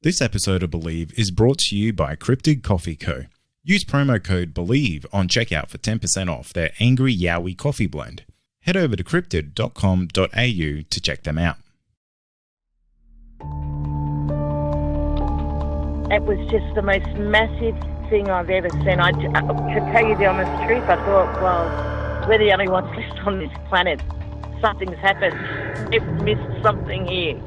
This episode of Believe is brought to you by Cryptid Coffee Co. Use promo code BELIEVE on checkout for 10% off their Angry Yowie coffee blend. Head over to cryptid.com.au to check them out. It was just the most massive thing I've ever seen. To tell you the honest truth, I thought, well, we're the only ones left on this planet. Something's happened. We've missed something here.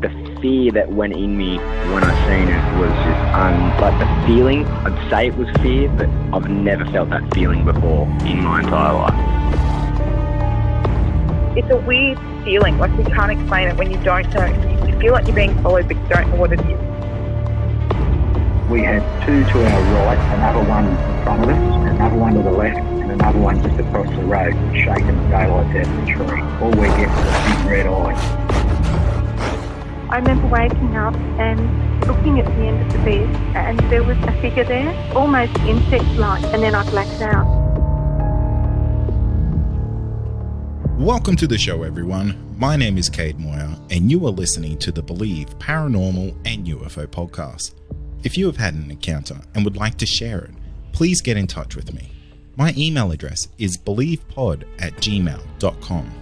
The fear that went in me when I seen it was just like the feeling. I'd say it was fear, but I've never felt that feeling before in my entire life. It's a weird feeling, like we can't explain it when you don't know. You feel like you're being followed, but you don't know what it is. We had two to our right, another one in front of us, another one to the left, and another one just across the road, shaking the daylights out of the tree. All we get was a big red eye. I remember waking up and looking at the end of the bed, and there was a figure there, almost insect-like, and then I blacked out. Welcome to the show, everyone. My name is Cade Moyer, and you are listening to the Believe Paranormal and UFO podcast. If you have had an encounter and would like to share it, please get in touch with me. My email address is believepod@gmail.com.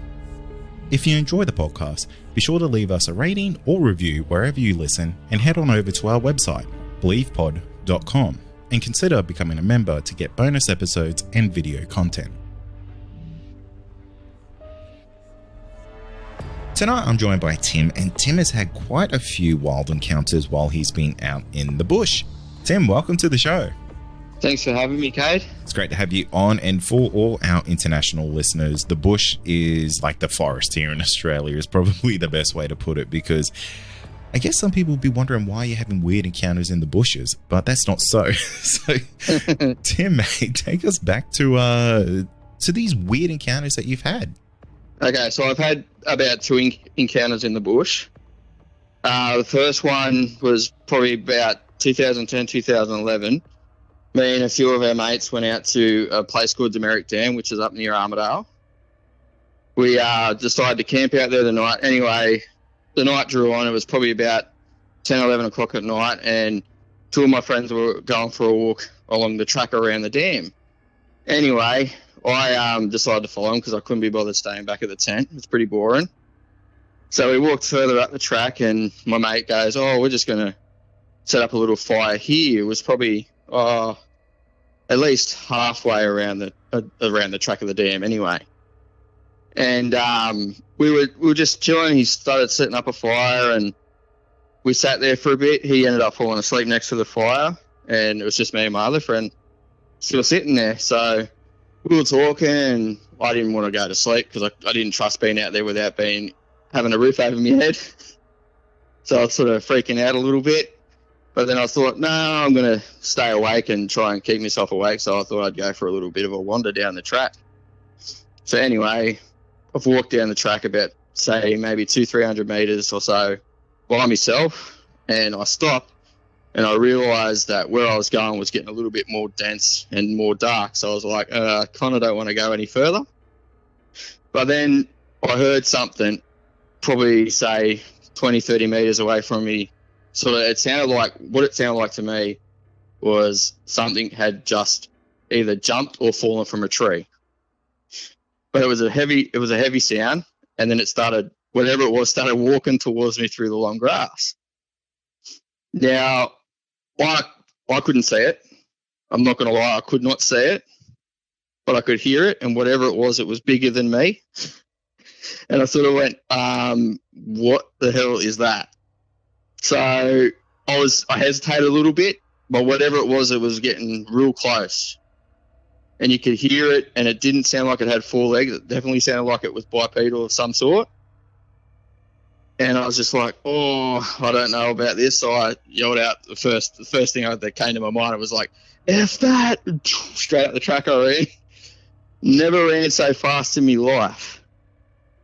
If you enjoy the podcast, be sure to leave us a rating or review wherever you listen, and head on over to our website, believepod.com, and consider becoming a member to get bonus episodes and video content. Tonight I'm joined by Tim, and Tim has had quite a few wild encounters while he's been out in the bush. Tim, welcome to the show. Thanks for having me, Cade. It's great to have you on, and for all our international listeners, the bush is like the forest here in Australia is probably the best way to put it, because I guess some people will be wondering why you're having weird encounters in the bushes, but that's not so. So, Tim, mate, take us back to these weird encounters that you've had. Okay, so I've had about two encounters in the bush. The first one was probably about 2010, 2011. Me and a few of our mates went out to a place called Demeric Dam, which is up near Armidale. We decided to camp out there the night. Anyway, the night drew on. It was probably about 10, 11 o'clock at night, and two of my friends were going for a walk along the track around the dam. Anyway, I decided to follow them because I couldn't be bothered staying back at the tent. It's pretty boring. So we walked further up the track, and my mate goes, "Oh, we're just going to set up a little fire here." It was probably at least halfway around the track of the dam anyway. And we were just chilling. He started setting up a fire, and we sat there for a bit. He ended up falling asleep next to the fire, and it was just me and my other friend still sitting there. So we were talking, and I didn't want to go to sleep because I didn't trust being out there without having a roof over my head. So I was sort of freaking out a little bit. But then I thought, no, I'm going to stay awake and try and keep myself awake. So I thought I'd go for a little bit of a wander down the track. So anyway, I've walked down the track about, say, maybe 200-300 metres or so by myself. And I stopped, and I realised that where I was going was getting a little bit more dense and more dark. So I was like, I kind of don't want to go any further. But then I heard something, probably, say, 20-30 metres away from me. So it sounded like to me was something had just either jumped or fallen from a tree. But it was a heavy sound, and then whatever it was started walking towards me through the long grass. Now, I couldn't see it. I'm not going to lie, I could not see it, but I could hear it, and whatever it was bigger than me. And I sort of went, what the hell is that? So I hesitated a little bit, but whatever it was getting real close. And you could hear it, and it didn't sound like it had four legs. It definitely sounded like it was bipedal of some sort. And I was just like, oh, I don't know about this. So I yelled out the first thing that came to my mind. It was like, F that! Straight up the track I ran. Never ran so fast in my life.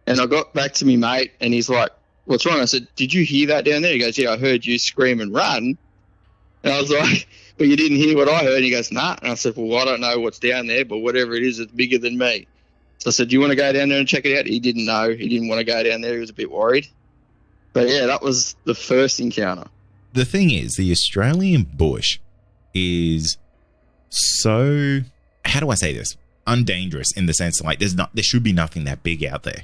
And I got back to me mate, and he's like, "What's wrong?" I said, "Did you hear that down there?" He goes, "Yeah, I heard you scream and run." And I was like, "But you didn't hear what I heard?" And he goes, "Nah." And I said, "Well, I don't know what's down there, but whatever it is, it's bigger than me." So I said, "Do you want to go down there and check it out?" He didn't know. He didn't want to go down there. He was a bit worried. But yeah, that was the first encounter. The thing is, the Australian bush is so, how do I say this? Undangerous in the sense that, like, there should be nothing that big out there,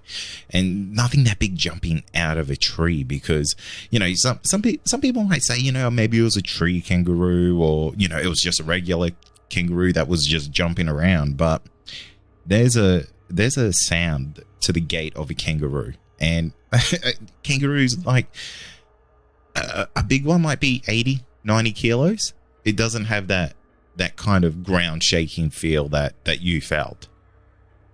and nothing that big jumping out of a tree, because, you know, some people might say, you know, maybe it was a tree kangaroo, or, you know, it was just a regular kangaroo that was just jumping around. But there's a sound to the gait of a kangaroo, and kangaroos, like, a big one might be 80, 90 kilos. It doesn't have that kind of ground shaking feel that you felt.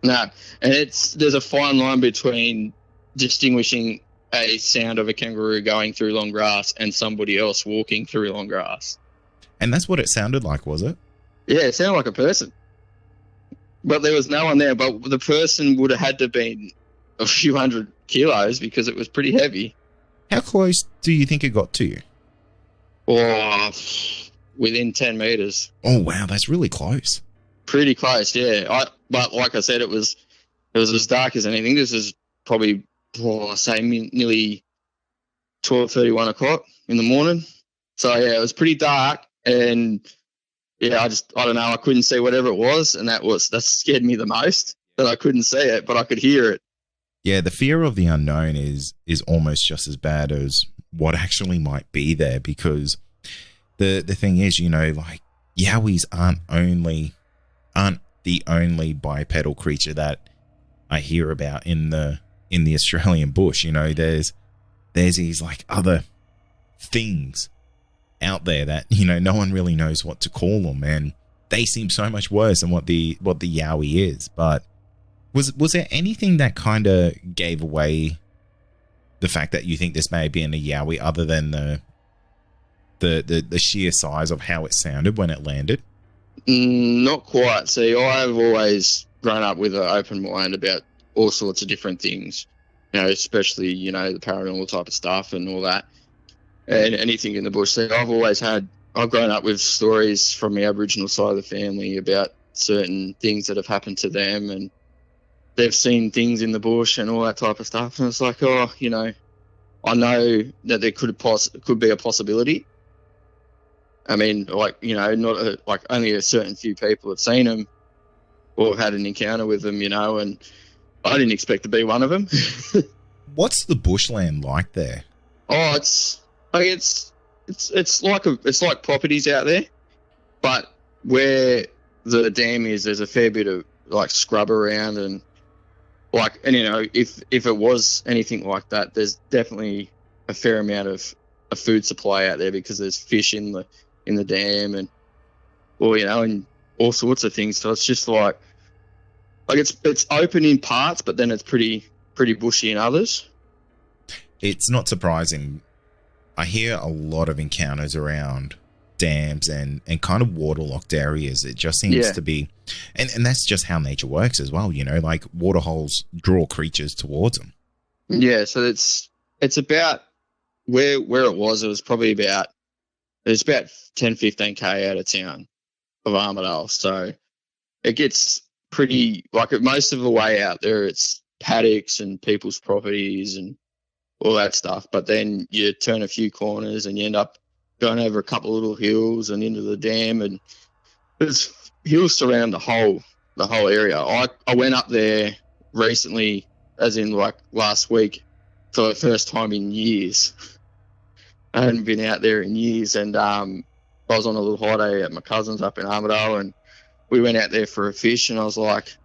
No, and there's a fine line between distinguishing a sound of a kangaroo going through long grass and somebody else walking through long grass. And that's what it sounded like, was it? Yeah, it sounded like a person. But there was no one there, but the person would have had to have been a few hundred kilos because it was pretty heavy. How close do you think it got to you? Oh, within 10 meters. Oh, wow, that's really close. Pretty close, yeah. But like I said, it was as dark as anything. This is probably, nearly 12:31 o'clock in the morning. So yeah, it was pretty dark, and yeah, I don't know, I couldn't see whatever it was, and that scared me the most, that I couldn't see it, but I could hear it. Yeah, the fear of the unknown is almost just as bad as what actually might be there, because the thing is, you know, like, yowies aren't the only bipedal creature that I hear about in the Australian bush. You know, there's these like other things out there that, you know, no one really knows what to call them, and they seem so much worse than what the yowie is. But was there anything that kind of gave away the fact that you think this may have been a yowie, other than the sheer size of how it sounded when it landed? Not quite. See, I've always grown up with an open mind about all sorts of different things, you know, especially, you know, the paranormal type of stuff and all that, and anything in the bush. So I've grown up with stories from the Aboriginal side of the family about certain things that have happened to them, and they've seen things in the bush and all that type of stuff. And it's like, oh, you know, I know that there could be a possibility. I mean, like, you know, like only a certain few people have seen them or have had an encounter with them, you know, and I didn't expect to be one of them. What's the bushland like there? Oh, it's like properties out there, but where the dam is, there's a fair bit of like scrub around, and you know, if it was anything like that, there's definitely a fair amount of a food supply out there, because there's fish in the dam, and, well, you know, and all sorts of things. So it's just like it's open in parts, but then it's pretty bushy in others. It's not surprising. I hear a lot of encounters around dams and kind of waterlogged areas. It just seems to be, and that's just how nature works as well, you know, like water holes draw creatures towards them. Yeah, so it's about where it was probably about 10-15k out of town of Armidale. So it gets pretty, like, most of the way out there, it's paddocks and people's properties and all that stuff. But then you turn a few corners and you end up going over a couple of little hills and into the dam, and there's hills surround the whole area. I went up there recently, as in like last week, for the first time in years. I hadn't been out there in years, and I was on a little holiday at my cousin's up in Armidale, and we went out there for a fish, and I was like,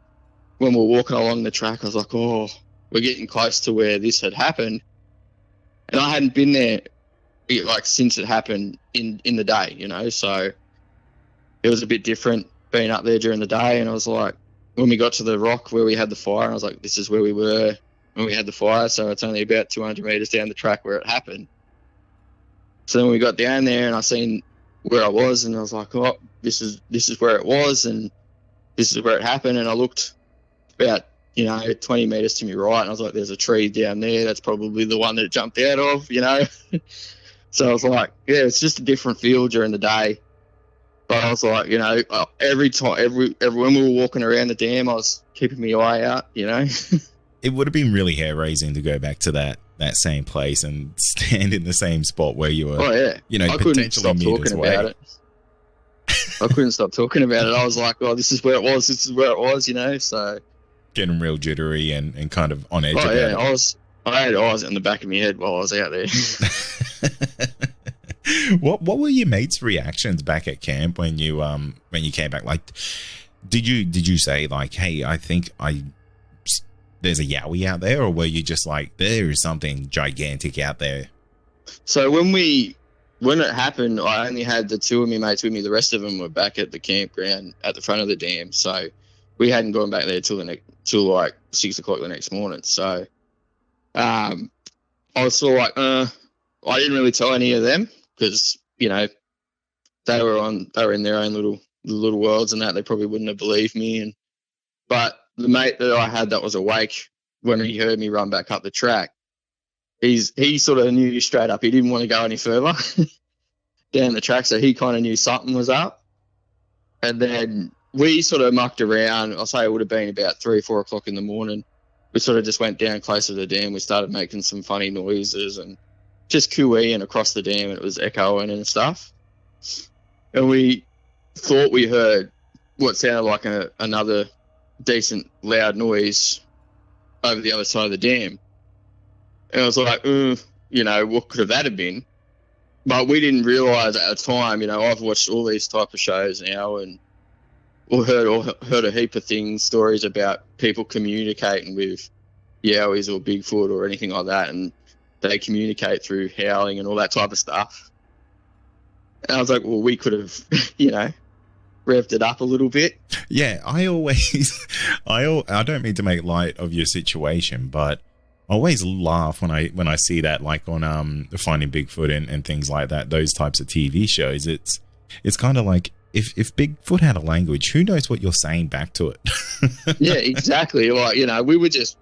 when we were walking along the track, I was like, oh, we're getting close to where this had happened. And I hadn't been there like since it happened in the day, you know, so it was a bit different being up there during the day. And I was like, when we got to the rock where we had the fire, I was like, this is where we were when we had the fire, so it's only about 200 meters down the track where it happened. So then we got down there and I seen where I was, and I was like, oh, this is where it was, and this is where it happened. And I looked about, you know, 20 meters to my right, and I was like, there's a tree down there. That's probably the one that it jumped out of, you know. So I was like, yeah, it's just a different feel during the day. But I was like, you know, every when we were walking around the dam, I was keeping my eye out, you know. It would have been really hair-raising to go back to that same place and stand in the same spot where you were, Oh yeah, you know, I couldn't potentially stop meters talking away. about it. I couldn't stop talking about it. I was like, oh, this is where it was. This is where it was. You know, so Getting real jittery and kind of on edge oh about yeah, it. I had eyes in the back of my head while I was out there. What were your mates' reactions back at camp when you came back? Like, did you say like, hey, I think there's a Yowie out there, or were you just like, there is something gigantic out there? So when it happened, I only had the two of my mates with me. The rest of them were back at the campground at the front of the dam. So we hadn't gone back there till like 6 o'clock the next morning. So I was sort of like, I didn't really tell any of them because, you know, they were in their own little worlds and that they probably wouldn't have believed me. But the mate that I had that was awake when he heard me run back up the track, he sort of knew straight up. He didn't want to go any further down the track, so he kind of knew something was up. And then we sort of mucked around. I'll say it would have been about 3 or 4 o'clock in the morning. We sort of just went down closer to the dam. We started making some funny noises and just cooeying across the dam, and it was echoing and stuff. And we thought we heard what sounded like another decent loud noise over the other side of the dam. And I was like, you know, what could that have been? But we didn't realise at the time, you know, I've watched all these type of shows now and heard a heap of things, stories about people communicating with Yowies or Bigfoot or anything like that, and they communicate through howling and all that type of stuff. And I was like, well, we could have, you know, revved it up a little bit. Yeah, I don't mean to make light of your situation, but I always laugh when I see that, like on Finding Bigfoot and things like that, those types of TV shows. It's kind of like if Bigfoot had a language, who knows what you're saying back to it? Yeah, exactly. Like, you know, we were just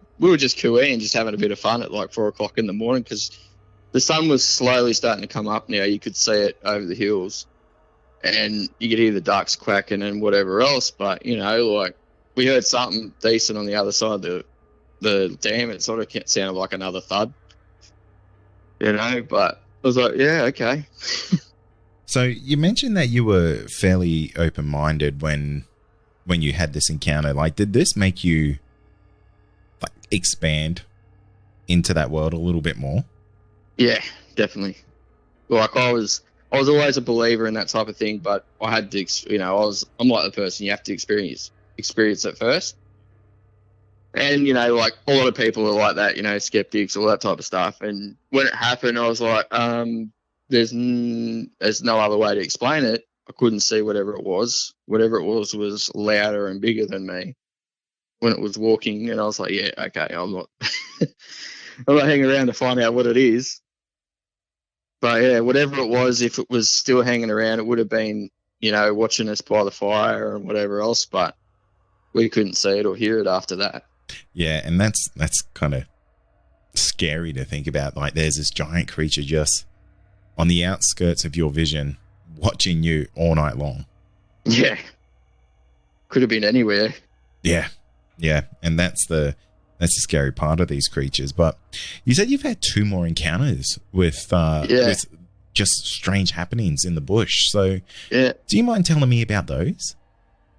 cooing and just having a bit of fun at like 4 o'clock in the morning because the sun was slowly starting to come up now. You could see it over the hills and you could hear the ducks quacking and whatever else. But, you know, like we heard something decent on the other side of the dam. It sort of sounded like another thud, you know, but I was like, yeah, okay. So you mentioned that you were fairly open-minded when you had this encounter. Like, did this make you like expand into that world a little bit more? Yeah, definitely. Like I was always a believer in that type of thing, but I had to, you know, I'm like the person you have to experience it first. And, you know, like a lot of people are like that, you know, skeptics, all that type of stuff. And when it happened, I was like, there's no other way to explain it. I couldn't see whatever it was. Whatever it was louder and bigger than me when it was walking. And I was like, yeah, okay, I'm not hanging around to find out what it is. But yeah, whatever it was, if it was still hanging around, it would have been, you know, watching us by the fire and whatever else. But we couldn't see it or hear it after that. Yeah, and that's kind of scary to think about. Like, there's this giant creature just on the outskirts of your vision, watching you all night long. Yeah, could have been anywhere. Yeah, and that's the scary part of these creatures. But you said you've had 2 more encounters with just strange happenings in the bush. So, yeah, do you mind telling me about those?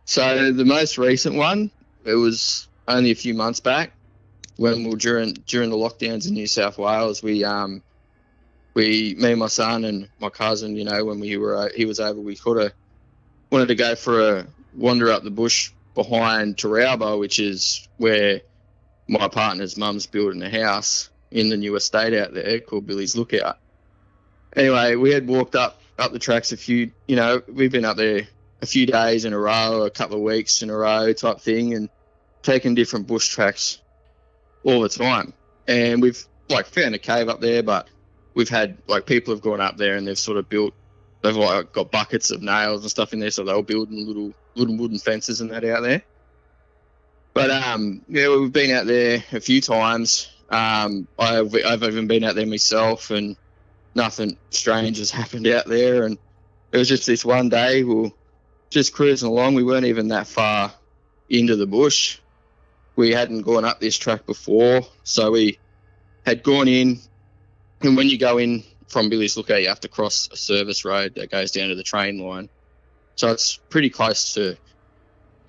So the most recent one, it was only a few months back when we were during the lockdowns in New South Wales. Me and my son and my cousin, you know, when he was over, we sort of wanted to go for a wander up the bush behind Taralba, which is where my partner's mum's building a house in the new estate out there called Billy's Lookout. Anyway, we had walked up the tracks we've been up there a few days in a row, a couple of weeks in a row type thing, and taken different bush tracks all the time. And we've like found a cave up there, but we've had like people have gone up there and they've like got buckets of nails and stuff in there, so they were building little wooden fences and that out there. But yeah, we've been out there a few times. I've even been out there myself, and nothing strange has happened out there. And it was just this one day we were just cruising along. We weren't even that far into the bush. We hadn't gone up this track before, so we had gone in, and when you go in from Billy's Lookout, you have to cross a service road that goes down to the train line. So it's pretty close to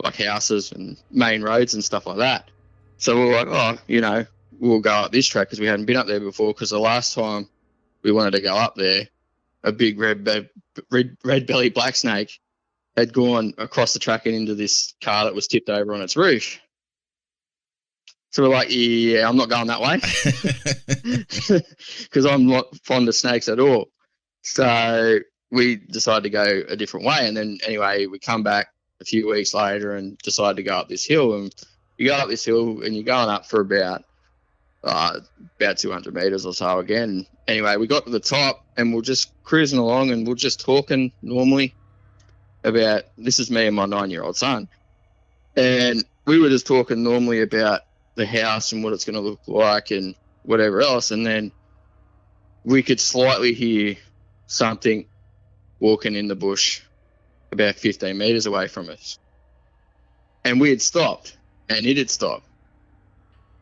like houses and main roads and stuff like that. So we were like, oh, you know, we'll go up this track because we hadn't been up there before, because the last time we wanted to go up there, a big red belly black snake had gone across the track and into this car that was tipped over on its roof. So we're like, yeah, I'm not going that way because I'm not fond of snakes at all. So we decided to go a different way. And then anyway, we come back a few weeks later and decide to go up this hill. And you go up this hill and you're going up for about 200 meters or so again. Anyway, we got to the top and we're just cruising along and we're just talking normally about, this is me and my 9-year-old son. And we were just talking normally about the house and what it's going to look like and whatever else. And then we could slightly hear something walking in the bush about 15 meters away from us. And we had stopped and it had stopped.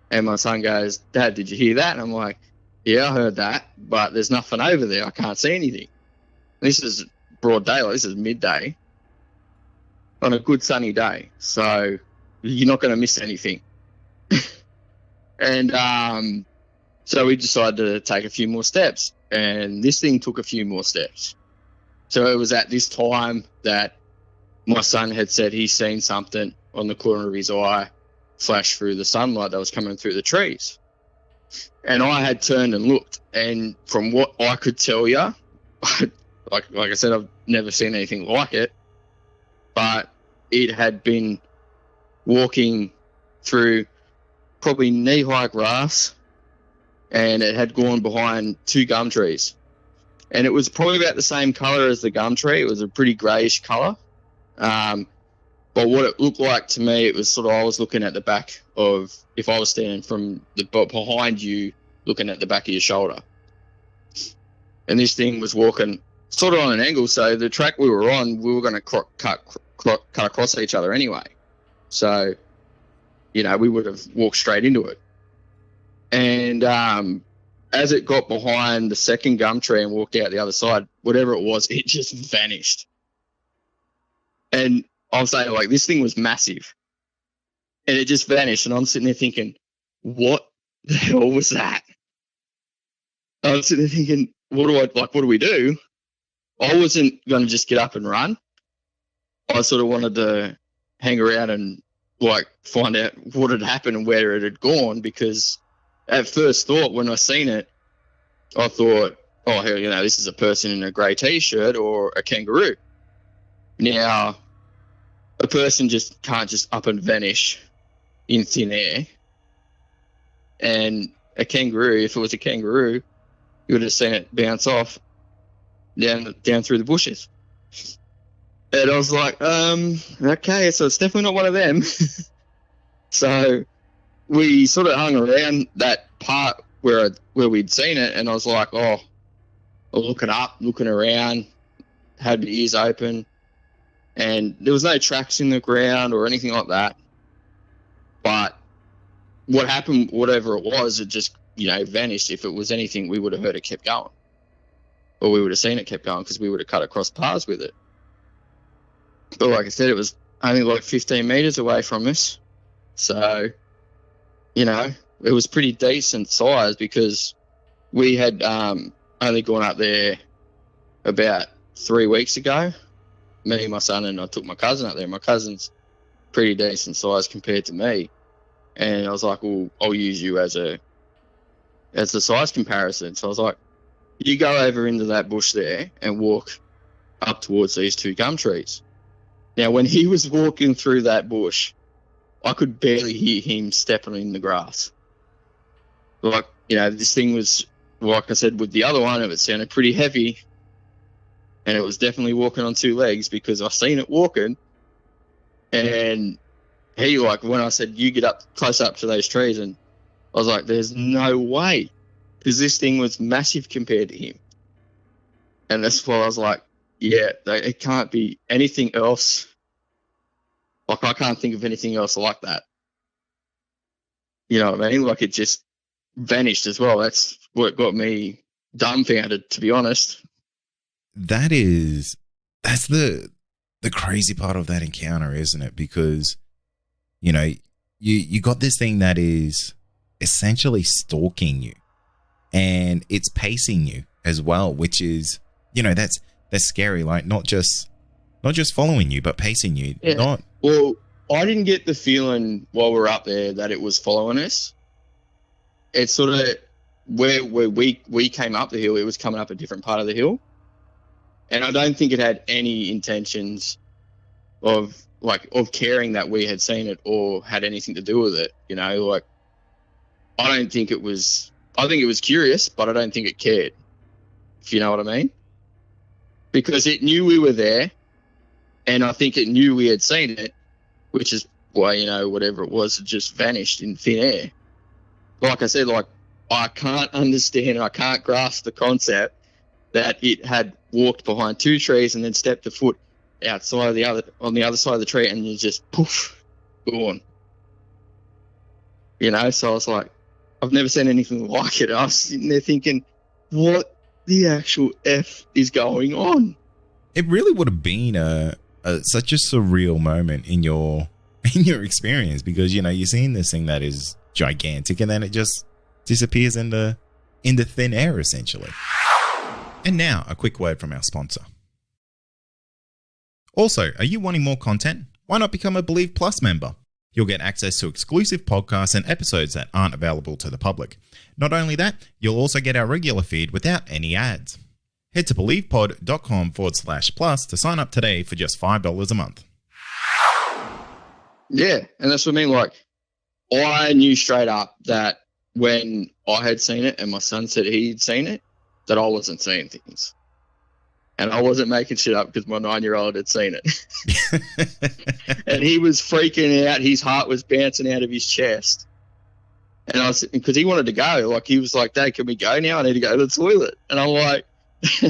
And my son goes, Dad, did you hear that? And I'm like, yeah, I heard that, but there's nothing over there. I can't see anything. This is broad daylight. This is midday on a good sunny day. So you're not going to miss anything. And so we decided to take a few more steps, and this thing took a few more steps. So it was at this time that my son had said he's seen something on the corner of his eye flash through the sunlight that was coming through the trees. And I had turned and looked, and from what I could tell you, like I said, I've never seen anything like it, but it had been walking through probably knee-high grass, and it had gone behind 2 gum trees. And it was probably about the same colour as the gum tree. It was a pretty greyish colour. But what it looked like to me, it was sort of, I was looking at the back of, if I was standing from behind you, looking at the back of your shoulder. And this thing was walking sort of on an angle, so the track we were on, we were going to cut across each other anyway. So, you know, we would have walked straight into it. And as it got behind the second gum tree and walked out the other side, whatever it was, it just vanished. And I'm saying, like, this thing was massive. And it just vanished. And I'm sitting there thinking, what the hell was that? I was sitting there thinking, what do we do? I wasn't going to just get up and run. I sort of wanted to hang around and, like, find out what had happened and where it had gone, because at first thought, when I seen it, I thought, oh, hell, you know, this is a person in a grey T-shirt or a kangaroo. Now, a person just can't just up and vanish in thin air. And a kangaroo, if it was a kangaroo, you would have seen it bounce off down through the bushes. And I was like, okay, so it's definitely not one of them. So we sort of hung around that part where we'd seen it, and I was like, oh, looking around, had my ears open, and there was no tracks in the ground or anything like that. But what happened, whatever it was, it just, you know, vanished. If it was anything, we would have heard it kept going, or we would have seen it kept going, because we would have cut across paths with it. But like I said, it was only like 15 meters away from us. So, you know, it was pretty decent size, because we had only gone up there about 3 weeks ago. Me, my son, and I took my cousin up there. My cousin's pretty decent size compared to me. And I was like, well, I'll use you as a size comparison. So I was like, you go over into that bush there and walk up towards these 2 gum trees. Now, when he was walking through that bush, I could barely hear him stepping in the grass. Like, you know, this thing was, like I said, with the other one, it sounded pretty heavy. And it was definitely walking on 2 legs, because I seen it walking. And he, like, when I said, you get up close up to those trees, and I was like, there's no way, because this thing was massive compared to him. And that's why I was like, yeah, it can't be anything else. Like, I can't think of anything else like that. You know what I mean? Like, it just vanished as well. That's what got me dumbfounded, to be honest. That's the crazy part of that encounter, isn't it? Because, you know, you got this thing that is essentially stalking you, and it's pacing you as well, which is, you know, that's scary. Like not just following you, but pacing you. Yeah. Well, I didn't get the feeling while we were up there that it was following us. It's sort of where we came up the hill, it was coming up a different part of the hill. And I don't think it had any intentions of caring that we had seen it or had anything to do with it. You know, like, I think it was curious, but I don't think it cared, if you know what I mean. Because it knew we were there, and I think it knew we had seen it, which is why, you know, whatever it was, it just vanished in thin air. Like I said, like, I can't understand, I can't grasp the concept that it had walked behind two trees and then stepped a foot outside on the other side of the tree, and then just poof, gone. You know, so I was like, I've never seen anything like it. I was sitting there thinking, what the actual F is going on? It really would have been such a surreal moment in your experience, because, you know, you're seeing this thing that is gigantic, and then it just disappears into thin air, essentially. And now, a quick word from our sponsor. Also, are you wanting more content? Why not become a Believe Plus member? You'll get access to exclusive podcasts and episodes that aren't available to the public. Not only that, you'll also get our regular feed without any ads. Head to believepod.com/plus to sign up today for just $5 a month. Yeah, and that's what I mean. Like, I knew straight up that when I had seen it and my son said he'd seen it, that I wasn't seeing things. And I wasn't making shit up because my 9-year-old had seen it. And he was freaking out. His heart was bouncing out of his chest. And I was, because he wanted to go. Like, he was like, Dad, can we go now? I need to go to the toilet. And I'm like, no,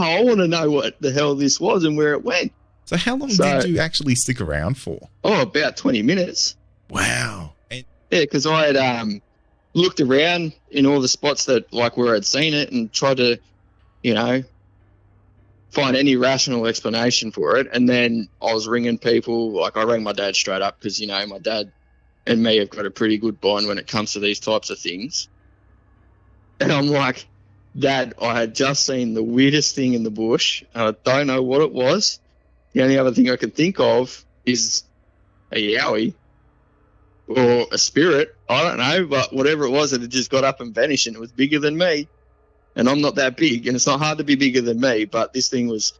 I want to know what the hell this was and where it went. So how long did you actually stick around for? Oh, about 20 minutes. Wow. Yeah, because I had looked around in all the spots that, like, where I'd seen it and tried to, you know, find any rational explanation for it. And then I was ringing people. Like, I rang my dad straight up because, you know, my dad and me have got a pretty good bond when it comes to these types of things. And I'm like, Dad, I had just seen the weirdest thing in the bush, and I don't know what it was. The only other thing I can think of is a yowie or a spirit. I don't know, but whatever it was, it had just got up and vanished, and it was bigger than me. And I'm not that big, and it's not hard to be bigger than me, but this thing was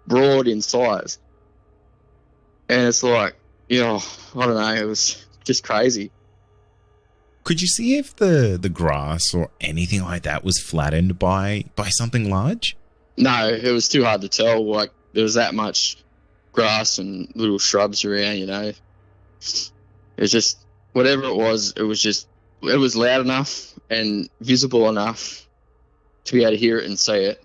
broad in size. And it's like, you know, I don't know, it was just crazy. Could you see if the grass or anything like that was flattened by something large? No, it was too hard to tell. Like, there was that much grass and little shrubs around, you know. It was just, whatever it was loud enough and visible enough to be able to hear it and see it.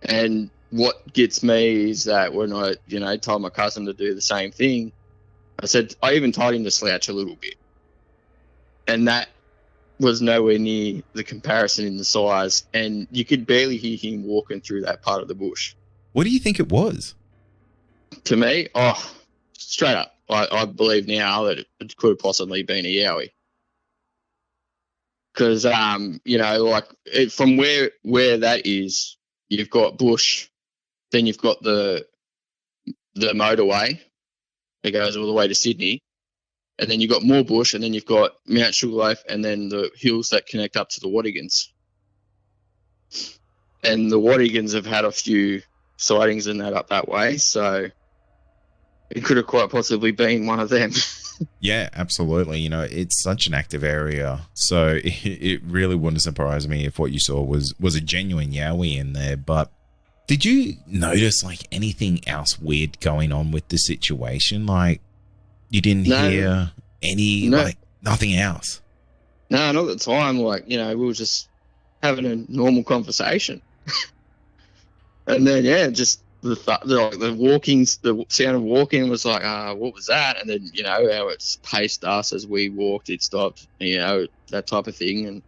And what gets me is that when I, you know, told my cousin to do the same thing, I even told him to slouch a little bit. And that was nowhere near the comparison in the size. And you could barely hear him walking through that part of the bush. What do you think it was? To me, straight up, I believe now that it could have possibly been a yowie. Because, you know, like, from where that is, you've got bush, then you've got the motorway that goes all the way to Sydney, and then you've got more bush, and then you've got Mount Sugarloaf, and then the hills that connect up to the Wattigans. And the Wattigans have had a few sightings in that up that way, so it could have quite possibly been one of them. Yeah, absolutely. You know, it's such an active area, so it really wouldn't surprise me if what you saw was a genuine yowie in there. But did you notice, like, anything else weird going on with the situation? Like, you didn't hear any, like, nothing else? No, not at the time. Like, you know, we were just having a normal conversation. And then, yeah, just the walkings, the sound of walking was like, what was that? And then, you know, how it's paced us as we walked, it stopped, you know, that type of thing. And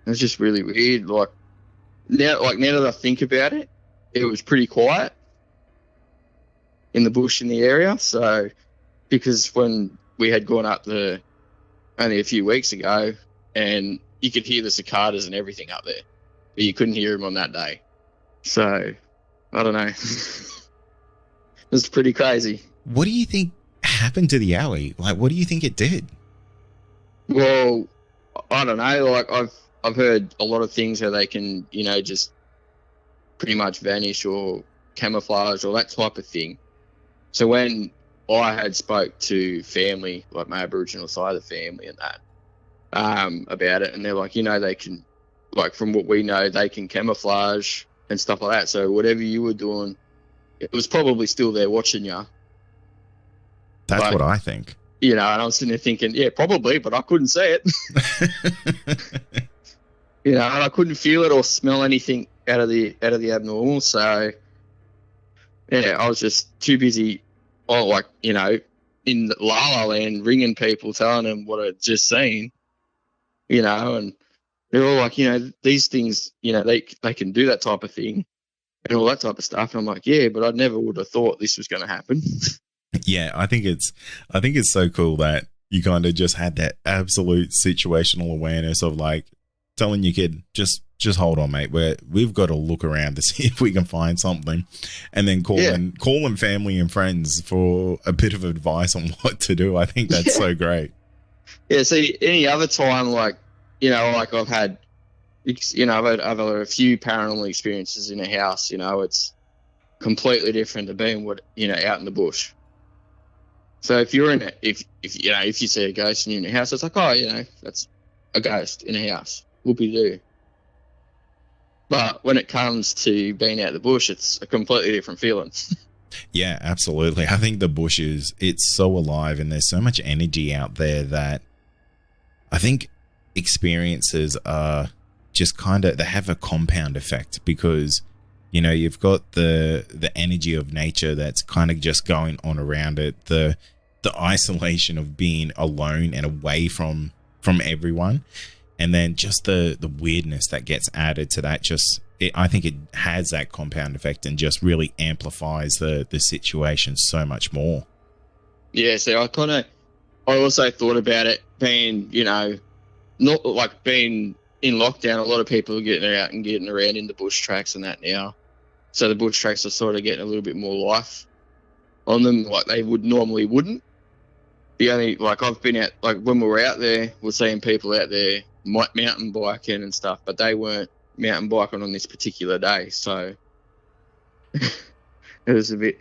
it was just really weird. Like now that I think about it, it was pretty quiet in the bush in the area. So, because when we had gone up only a few weeks ago, and you could hear the cicadas and everything up there, but you couldn't hear them on that day. So, I don't know. It's pretty crazy. What do you think happened to the Yowie? Like, what do you think it did? Well, I don't know. Like, I've heard a lot of things how they can, you know, just pretty much vanish or camouflage or that type of thing. So when I had spoke to family, like my Aboriginal side of the family and that, about it, and they're like, you know, they can, like, from what we know, they can camouflage and stuff like that. So whatever you were doing, it was probably still there watching you. That's what I think. You know, and I was sitting there thinking, yeah, probably, but I couldn't see it. You know, and I couldn't feel it or smell anything out of the abnormal. So yeah, I was just too busy, like, you know, in La La Land, ringing people, telling them what I'd just seen. You know, and they're all like, you know, these things, you know, they can do that type of thing and all that type of stuff. And I'm like, yeah, but I never would have thought this was going to happen. Yeah, I think it's so cool that you kind of just had that absolute situational awareness of like telling your kid, just hold on, mate. We've got to look around to see if we can find something, and then calling family and friends for a bit of advice on what to do. I think that's so great. Yeah. See, any other time, like, you know, like I've had a few paranormal experiences in a house. You know, it's completely different to being out in the bush. So if you're in it, if you see a ghost in your house, it's like, oh, you know, that's a ghost in a house. Whoopie-doo. But when it comes to being out in the bush, it's a completely different feeling. Yeah, absolutely. I think the bush it's so alive and there's so much energy out there that I think experiences are just they have a compound effect because, you know, you've got the energy of nature that's kind of just going on around it, the isolation of being alone and away from everyone, and then just the weirdness that gets added to that. I think it has that compound effect and just really amplifies the situation so much more. Yeah, so I also thought about it being, you know, not like being in lockdown. A lot of people are getting out and getting around in the bush tracks and that now. So the bush tracks are sort of getting a little bit more life on them, like they wouldn't. The only, like, I've been out, like when we were out there, we're seeing people out there mountain biking and stuff, but they weren't mountain biking on this particular day. So it was a bit,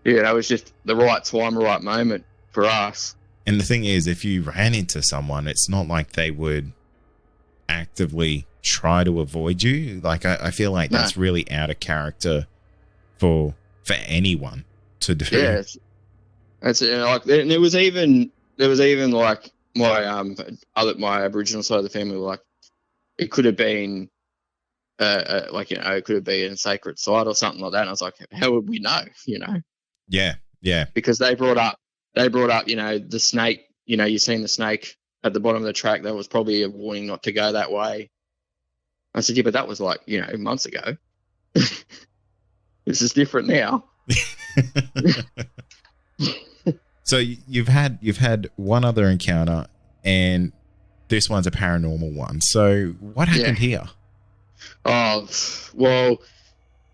yeah, that was just the right time, right moment for us. And the thing is, if you ran into someone, it's not like they would actively try to avoid you. Like, I feel like that's really out of character for anyone to do. Yeah, that's it. Like, and there was even like my Aboriginal side of the family were like, it could have been like, you know, it could have been a sacred site or something like that. And I was like, how would we know? You know? Yeah. Because they brought up, you know, the snake. You know, you've seen the snake at the bottom of the track. That was probably a warning not to go that way. I said, yeah, but that was like, you know, months ago. This is different now. So you've had one other encounter, and this one's a paranormal one. So what happened here? Oh, well,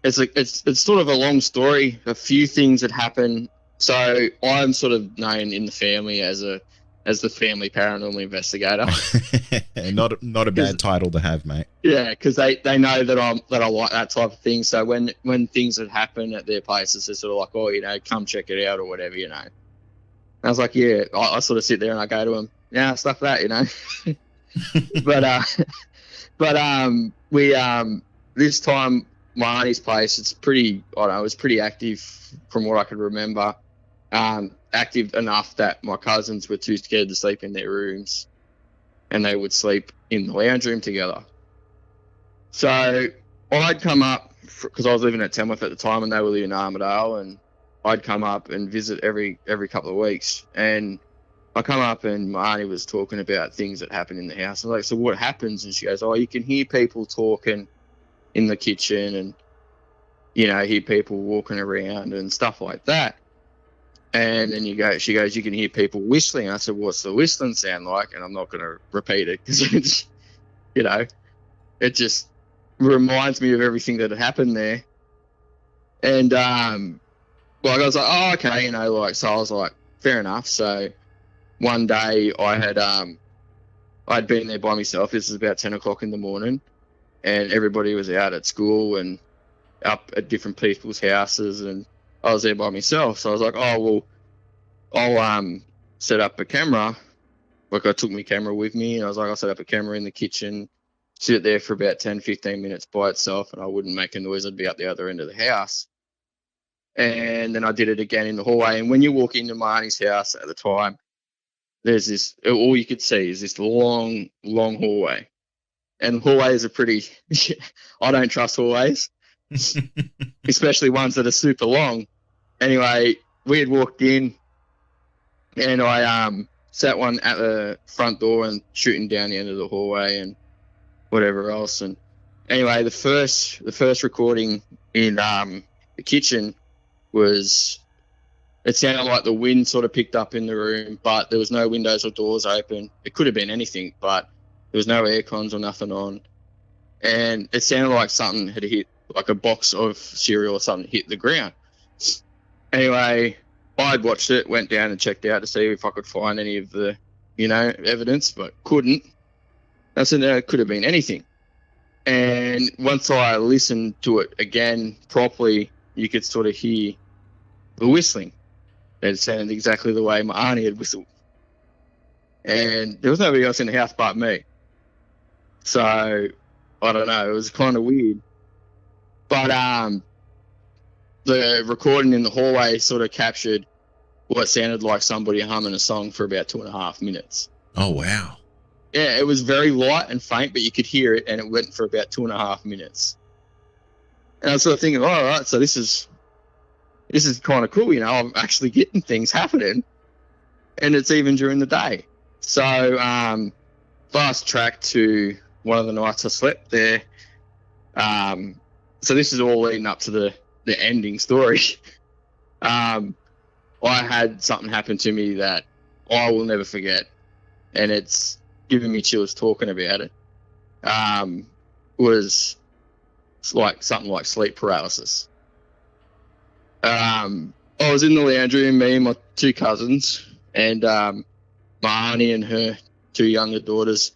it's sort of a long story. A few things that happened. So I'm sort of known in the family as the family paranormal investigator. not a bad title to have, mate. Yeah, because they know that I like that type of thing. So when things would happen at their places, they're sort of like, oh, you know, come check it out or whatever, you know. And I was like, yeah. I sort of sit there and I go to them, yeah, stuff that, you know. but we this time my auntie's place, it's pretty, I don't know, it was pretty active from what I could remember. Active enough that my cousins were too scared to sleep in their rooms and they would sleep in the lounge room together. So I'd come up because I was living at Tamworth at the time and they were living in Armidale, and I'd come up and visit every couple of weeks. And I come up and my auntie was talking about things that happen in the house. I'm like, so what happens? And she goes, oh, you can hear people talking in the kitchen and, you know, hear people walking around and stuff like that. And then she goes, you can hear people whistling. I said, what's the whistling sound like? And I'm not going to repeat it because it's, you know, it just reminds me of everything that had happened there. And, like, I was like, oh, okay, you know, like, so I was like, fair enough. So one day I'd been there by myself. This is about 10 o'clock in the morning, and everybody was out at school and up at different people's houses, and I was there by myself. So I was like, oh, well, I'll set up a camera. Like, I took my camera with me, and I was like, I'll set up a camera in the kitchen, sit there for about 10, 15 minutes by itself, and I wouldn't make a noise. I'd be at the other end of the house. And then I did it again in the hallway. And when you walk into my auntie's house at the time, there's this, all you could see is this long, long hallway. And hallways are pretty, I don't trust hallways, especially ones that are super long. Anyway, we had walked in, and I sat one at the front door and shooting down the end of the hallway and whatever else. And anyway, the first recording in the kitchen was, it sounded like the wind sort of picked up in the room, but there was no windows or doors open. It could have been anything, but there was no air cons or nothing on. And it sounded like something had hit, like a box of cereal or something hit the ground. Anyway, I'd watched it, went down and checked out to see if I could find any of the, you know, evidence, but couldn't. I said, no, it could have been anything. And once I listened to it again properly, you could sort of hear the whistling. It sounded exactly the way my auntie had whistled. And there was nobody else in the house but me. So, I don't know, it was kind of weird. But the recording in the hallway sort of captured what sounded like somebody humming a song for about 2.5 minutes. Oh, wow. Yeah, it was very light and faint, but you could hear it, and it went for about 2.5 minutes. And I was sort of thinking, all right, so this is kind of cool, you know, I'm actually getting things happening, and it's even during the day. So fast track to one of the nights I slept there. So this is all leading up to the ending story. I had something happen to me that I will never forget, and it's giving me chills talking about it. Was like something like sleep paralysis. I was in the lounge room, me and my two cousins, and my auntie and her two younger daughters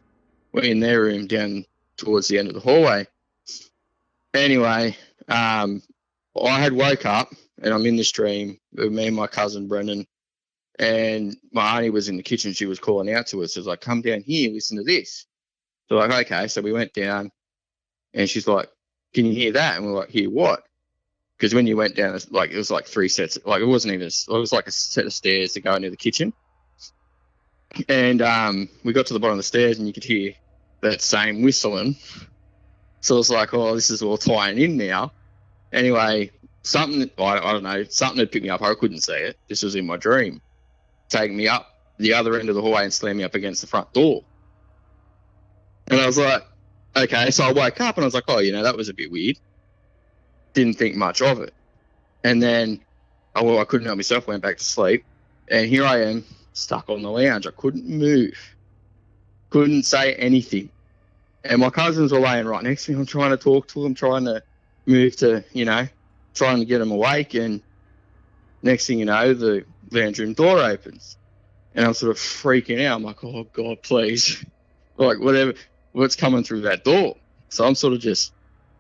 were in their room down towards the end of the hallway. Anyway, I had woke up, and I'm in this dream with me and my cousin Brendan, and my auntie was in the kitchen. She was calling out to us. She was like, come down here, listen to this. So like, okay. So we went down, and she's like, can you hear that? And we're like, hear what? Because when you went down, like, it was like 3 sets. Like, it wasn't even, it was like a set of stairs to go into the kitchen. And we got to the bottom of the stairs, and you could hear that same whistling. So it was like, oh, this is all tying in now. Anyway, something, I don't know, something had picked me up. I couldn't see it. This was in my dream. Taking me up the other end of the hallway and slammed me up against the front door. And I was like, okay. So I woke up and I was like, oh, you know, that was a bit weird. Didn't think much of it. And then, I couldn't help myself, went back to sleep. And here I am, stuck on the lounge. I couldn't move. Couldn't say anything. And my cousins were laying right next to me. I'm trying to talk to them, trying to move to, you know, trying to get them awake. And next thing you know, the lounge room door opens. And I'm sort of freaking out. I'm like, oh, God, please. Like, what's coming through that door? So I'm sort of just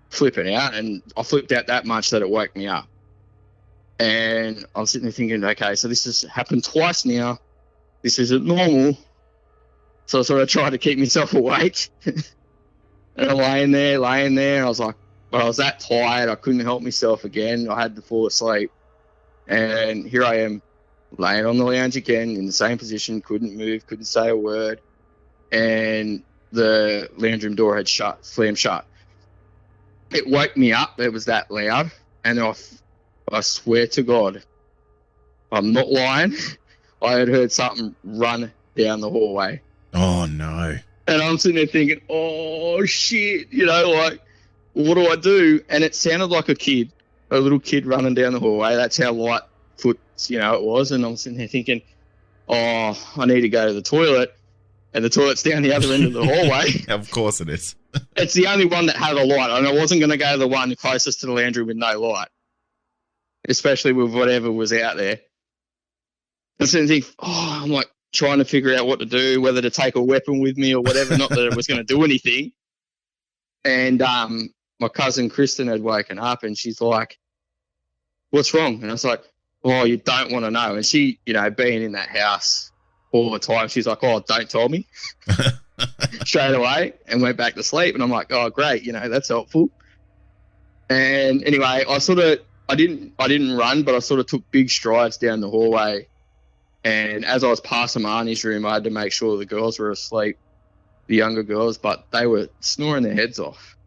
flipping out. And I flipped out that much that it woke me up. And I'm sitting there thinking, okay, so this has happened twice now. This isn't normal. So I sort of tried to keep myself awake. And I'm laying there. I was like, but I was that tired. I couldn't help myself again. I had to fall asleep. And here I am, laying on the lounge again in the same position, couldn't move, couldn't say a word. And the lounge room door had slammed shut. it woke me up. It was that loud. And I swear to God, I'm not lying. I had heard something run down the hallway. Oh, no. And I'm sitting there thinking, oh, shit, you know, like, what do I do? And it sounded like a little kid running down the hallway. That's how light foot, you know, it was. And I'm sitting there thinking, oh, I need to go to the toilet. And the toilet's down the other end of the hallway. Of course it is. It's the only one that had a light. And I wasn't going to go to the one closest to the lounge room with no light, especially with whatever was out there. And so I think, I'm like trying to figure out what to do, whether to take a weapon with me or whatever, not that it was going to do anything. And my cousin Kristen had woken up and she's like, what's wrong? And I was like, oh, you don't want to know. And she, you know, being in that house all the time, she's like, oh, don't tell me. Straight away, and went back to sleep. And I'm like, oh, great, you know, that's helpful. And anyway, I didn't run, but I sort of took big strides down the hallway. And as I was passing my auntie's room, I had to make sure the girls were asleep, the younger girls, but they were snoring their heads off.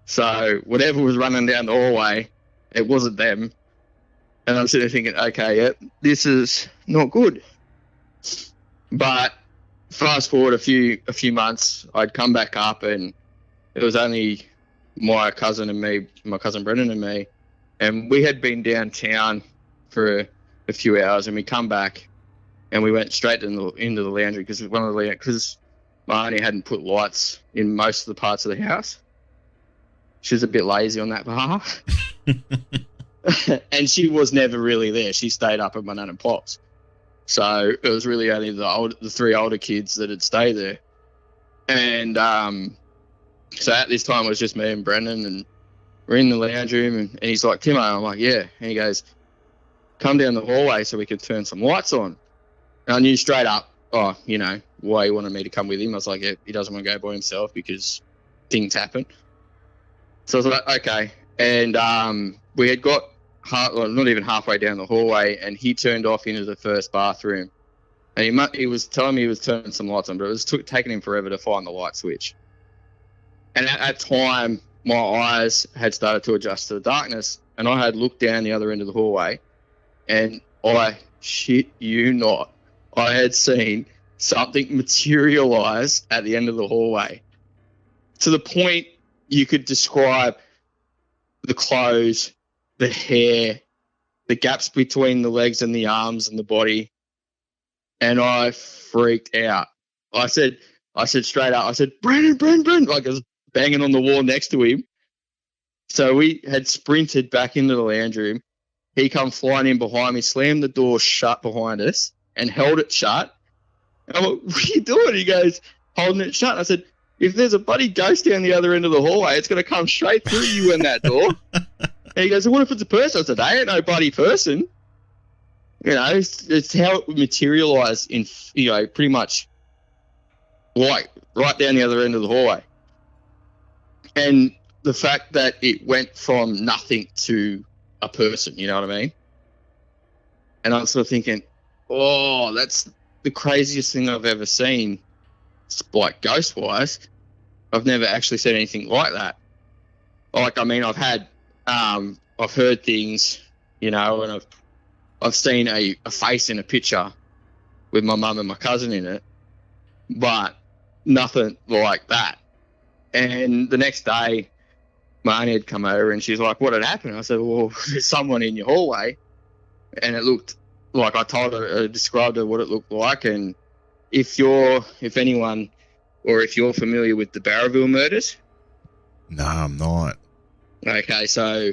So whatever was running down the hallway, it wasn't them. And I'm sitting there thinking, okay, yeah, this is not good. But fast forward a few months, I'd come back up and it was only my cousin and me, my cousin Brendan and me, and we had been downtown for a few hours, and we come back and we went straight into the laundry because my auntie hadn't put lights in most of the parts of the house. She was a bit lazy on that behalf. And she was never really there. She stayed up at my nan and pop's. So it was really only the three older kids that had stayed there. And so at this time it was just me and Brendan, and we're in the lounge room, and he's like, Timo, I'm like, yeah. And he goes, come down the hallway so we could turn some lights on. And I knew straight up, you know, why he wanted me to come with him. I was like, yeah, he doesn't want to go by himself because things happen. So I was like, okay. And we had got not even halfway down the hallway, and he turned off into the first bathroom. And he was telling me he was turning some lights on, but it was taking him forever to find the light switch. And at that time, my eyes had started to adjust to the darkness, and I had looked down the other end of the hallway, and I shit you not, I had seen something materialize at the end of the hallway, to the point you could describe the clothes, the hair, the gaps between the legs and the arms and the body. And I freaked out. I said straight out, I said, Brendan, like I was banging on the wall next to him. So we had sprinted back into the lounge room. He come flying in behind me, slammed the door shut behind us and held it shut. And I'm like, what are you doing? He goes, holding it shut. And I said, if there's a bloody ghost down the other end of the hallway, it's going to come straight through you in that door. And he goes, what if it's a person? I said, they ain't no bloody person. You know, it's how it would materialise in, you know, pretty much like right down the other end of the hallway. And the fact that it went from nothing to a person, you know what I mean? And I'm sort of thinking, oh, that's the craziest thing I've ever seen, like ghost-wise. I've never actually seen anything like that. Like, I mean, I've heard things, you know, and I've seen a face in a picture with my mum and my cousin in it, but nothing like that. And the next day, my auntie had come over and she's like, what had happened? I said, well, there's someone in your hallway. And it looked like, I told her, described her what it looked like. And if you're familiar with the Barraville murders. No, I'm not. Okay, so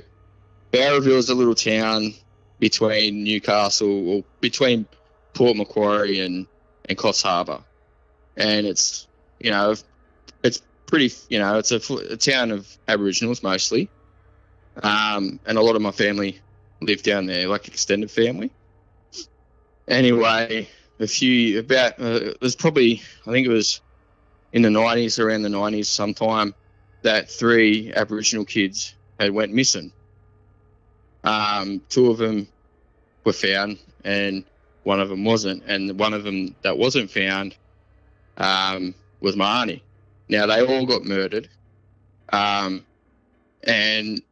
Barraville is a little town between Newcastle, or between Port Macquarie and Coffs Harbour. And it's, you know, it's pretty, you know, it's a town of Aboriginals mostly. And a lot of my family live down there, like extended family. Anyway, there's probably, I think it was in the 90s, around the 90s sometime, that 3 Aboriginal kids had went missing. 2 of them were found and one of them wasn't. And one of them that wasn't found was my auntie. Now, they all got murdered. and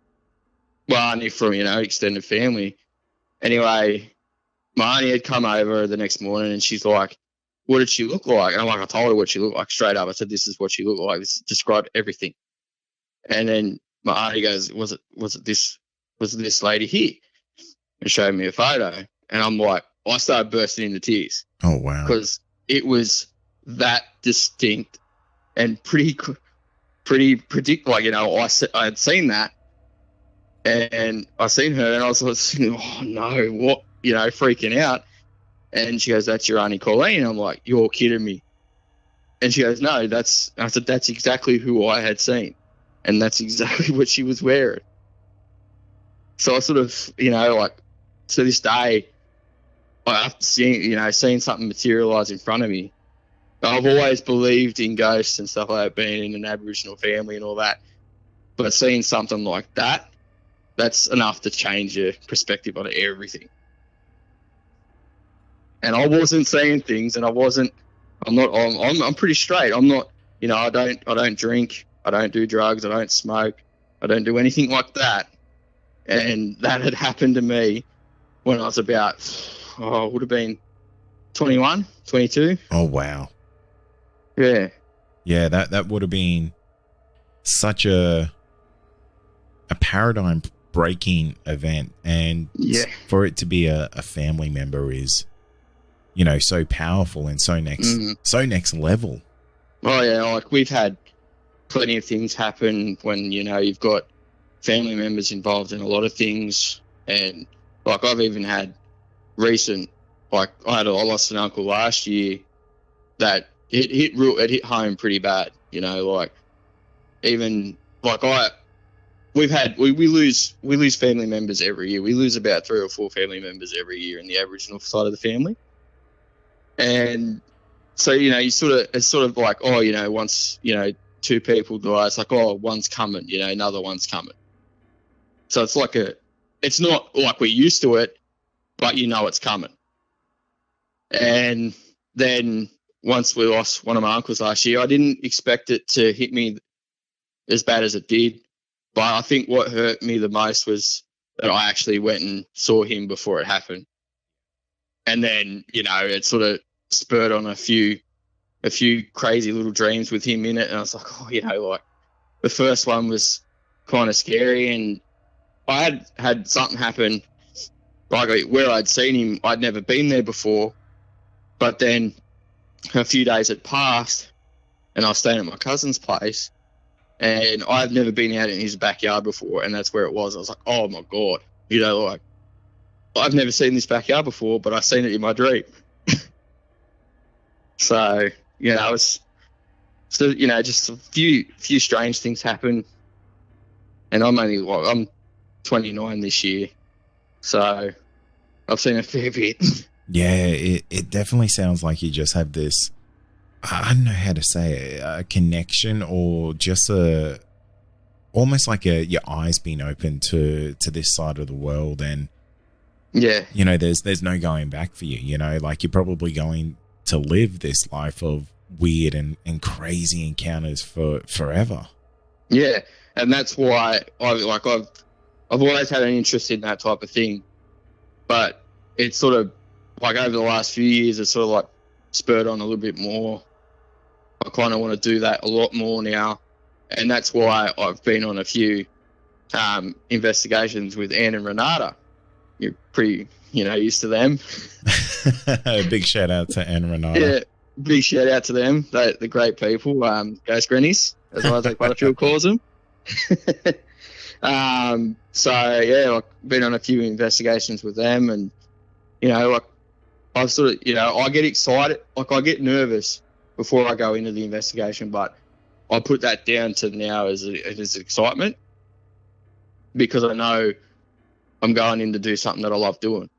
well, only from, extended family. Anyway, my auntie had come over the next morning and she's like, what did she look like? And I'm like, I told her what she looked like straight up. I said, this is what she looked like. This described everything. And then my auntie goes, was it this lady here? And showed me a photo. And I'm like, I started bursting into tears. Oh, wow. Because it was that distinct and pretty predictable. Like, I had seen that and I seen her and I was like, oh no, what, freaking out. And she goes, that's your Auntie Colleen. And I'm like, you're kidding me. And she goes, no, I said, that's exactly who I had seen. And that's exactly what she was wearing. So I sort of, like, to this day, I've seen something materialize in front of me. I've always believed in ghosts and stuff like that, being in an Aboriginal family and all that. But seeing something like that, that's enough to change your perspective on everything. And I wasn't seeing things, and I'm pretty straight. I'm not, I don't drink, I don't do drugs, I don't smoke, I don't do anything like that. And that had happened to me when I was about, would have been 21, 22. Oh, wow. Yeah. Yeah, that would have been such a paradigm breaking event. And for it to be a family member is, so powerful and so next level. Oh, yeah. Like, we've had plenty of things happen when, you've got family members involved in a lot of things. And, like, I've even had recent, like, I lost an uncle last year that it hit home pretty bad, like, even, like, we lose family members every year. We lose about 3 or 4 family members every year in the Aboriginal side of the family. And so, it's sort of like, once, 2 people die, it's like, one's coming, another one's coming. So it's like it's not like we're used to it, but it's coming. And then once we lost one of my uncles last year, I didn't expect it to hit me as bad as it did. But I think what hurt me the most was that I actually went and saw him before it happened. And then, it sort of spurred on a few crazy little dreams with him in it. And I was like, like, the first one was kind of scary. And I had something happen, like, where I'd seen him. I'd never been there before. But then a few days had passed and I was staying at my cousin's place. And I've never been out in his backyard before, and that's where it was. I was like, oh, my God. Like, I've never seen this backyard before, but I've seen it in my dream. So, it's, just a few strange things happen. And I'm 29 this year, so I've seen a fair bit. Yeah, it definitely sounds like you just have this, I don't know how to say it, a connection, or just almost like your eyes being open to this side of the world. And yeah, there's no going back for you, like, you're probably going to live this life of weird and crazy encounters for forever. Yeah, and that's why I've always had an interest in that type of thing, but it's sort of like over the last few years it's sort of like spurred on a little bit more. I kind of want to do that a lot more now, and that's why I've been on a few investigations with Anne and Renata. You're pretty, used to them. Big shout out to Anne and Renata. Yeah, big shout out to them. They're great people. Ghost Grannies, as well as like Butterfield calls them. So yeah, I've been on a few investigations with them, and like, I've sort of, I get excited, like, I get nervous before I go into the investigation, but I put that down to now as excitement, because I know I'm going in to do something that I love doing.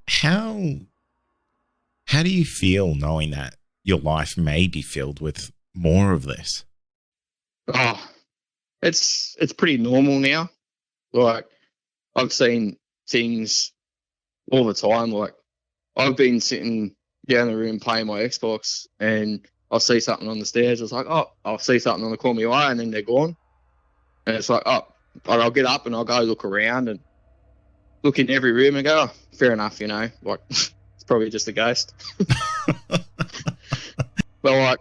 How do you feel knowing that your life may be filled with more of this? Oh, it's pretty normal now. Like, I've seen things all the time. Like, I've been sitting down the room playing my Xbox, and I'll see something on the stairs. It's like, oh, I'll see something on the corner of my eye, and then they're gone. And it's like, oh, I'll get up and I'll go look around and look in every room and go, oh, fair enough, you know, like it's probably just a ghost. But like,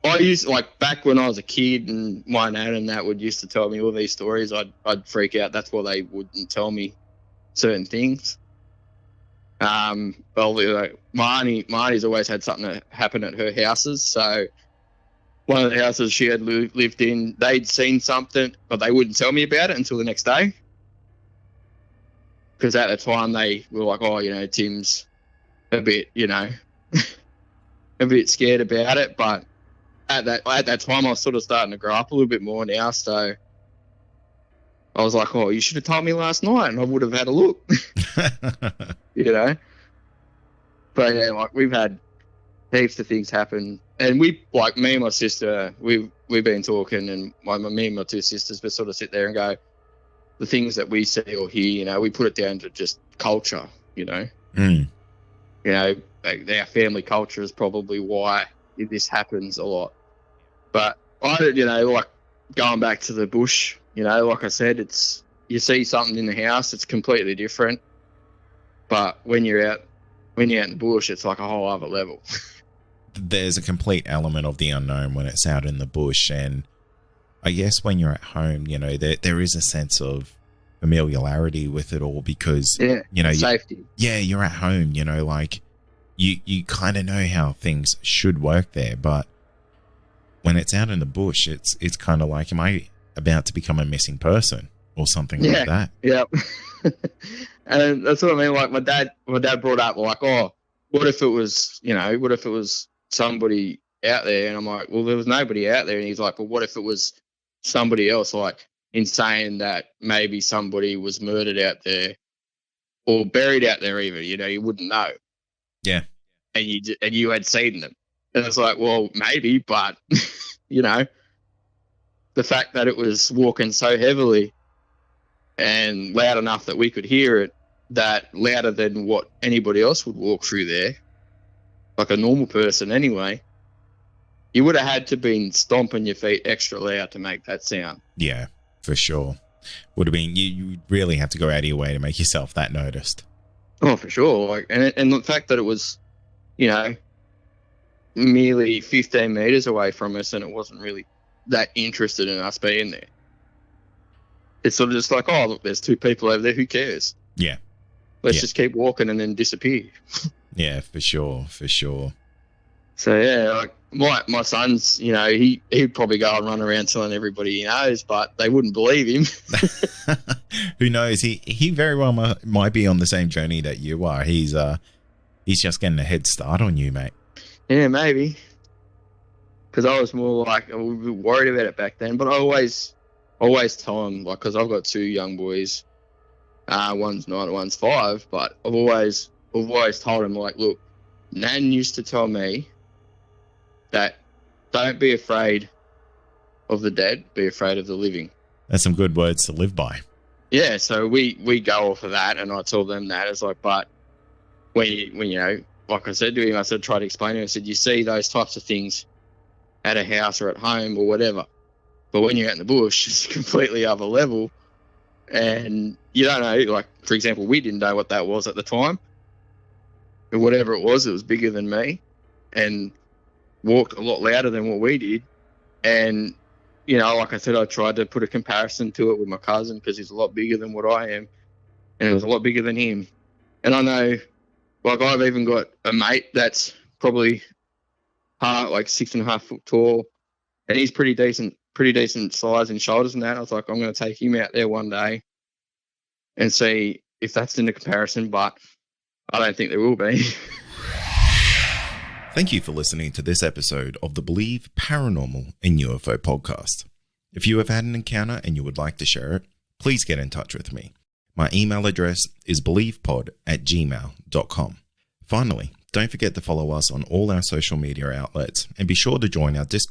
I used, like, back when I was a kid and my nan and that would used to tell me all these stories, I'd freak out. That's why they wouldn't tell me certain things. Well, like, my auntie's always had something that happen at her houses. So one of the houses she had lived in, they'd seen something, but they wouldn't tell me about it until the next day. Because at the time they were like, oh, you know, Tim's a bit, you know, a bit scared about it. But at that time, I was sort of starting to grow up a little bit more now. So I was like, oh, you should have told me last night and I would have had a look, you know. But yeah, like, we've had heaps of things happen. And we, like, me and my sister, we've been talking, and me and my two sisters, we sort of sit there and go, the things that we see or hear, you know, we put it down to just culture, you know. You know, like, our family culture is probably why this happens a lot. But you know, like, going back to the bush, you know, like I said, it's, you see something in the house, it's completely different. But when you're out in the bush, it's like a whole other level. There's a complete element of the unknown when it's out in the bush, and I guess when you're at home, you know, there is a sense of familiarity with it all because, you know, safety. You're at home, you know, like you kind of know how things should work there, but when it's out in the bush, it's kind of like, am I about to become a missing person or something like that? Yeah. And that's what I mean. Like, my dad brought up, like, oh, what if it was somebody out there? And I'm like, well, there was nobody out there. And he's like, well, what if it was somebody else? Like, in saying that maybe somebody was murdered out there or buried out there even, you know, you wouldn't know. Yeah. And you had seen them. And it's like, well, maybe, but, you know, the fact that it was walking so heavily and loud enough that we could hear it, that louder than what anybody else would walk through there, like a normal person anyway, you would have had to been stomping your feet extra loud to make that sound. Yeah, for sure. Would have been, you really have to go out of your way to make yourself that noticed. Oh, for sure. Like, and the fact that it was, you know, merely 15 meters away from us and it wasn't really that interested in us being there. It's sort of just like, oh, look, there's two people over there, who cares? Yeah. Let's just keep walking and then disappear. Yeah, for sure. So, yeah, like, my son's, you know, he'd probably go and run around telling everybody he knows, but they wouldn't believe him. Who knows? He very well might be on the same journey that you are. He's just getting a head start on you, mate. Yeah, maybe. Because I was more like, I was worried about it back then, but I always tell him, like, because I've got two young boys. One's 9, one's 5, but I've always told him, like, look, Nan used to tell me that don't be afraid of the dead, be afraid of the living. That's some good words to live by. Yeah, so we go off of that, and I tell them that. It's like, but when you know, like I said to him, I said, try to explain to him, I said, you see those types of things at a house or at home or whatever, but when you're out in the bush, it's a completely other level, and you don't know, like, for example, we didn't know what that was at the time, but whatever it was bigger than me, and walked a lot louder than what we did, and, you know, like I said, I tried to put a comparison to it with my cousin because he's a lot bigger than what I am, and it was a lot bigger than him, and I know, like, I've even got a mate that's probably like 6.5 foot tall, and he's pretty decent size and shoulders and that. I was like, I'm going to take him out there one day and see if that's in the comparison, but I don't think there will be. Thank you for listening to this episode of the Believe Paranormal and UFO podcast. If you have had an encounter and you would like to share it, please get in touch with me. My email address is believepod@gmail.com. Finally, don't forget to follow us on all our social media outlets and be sure to join our Discord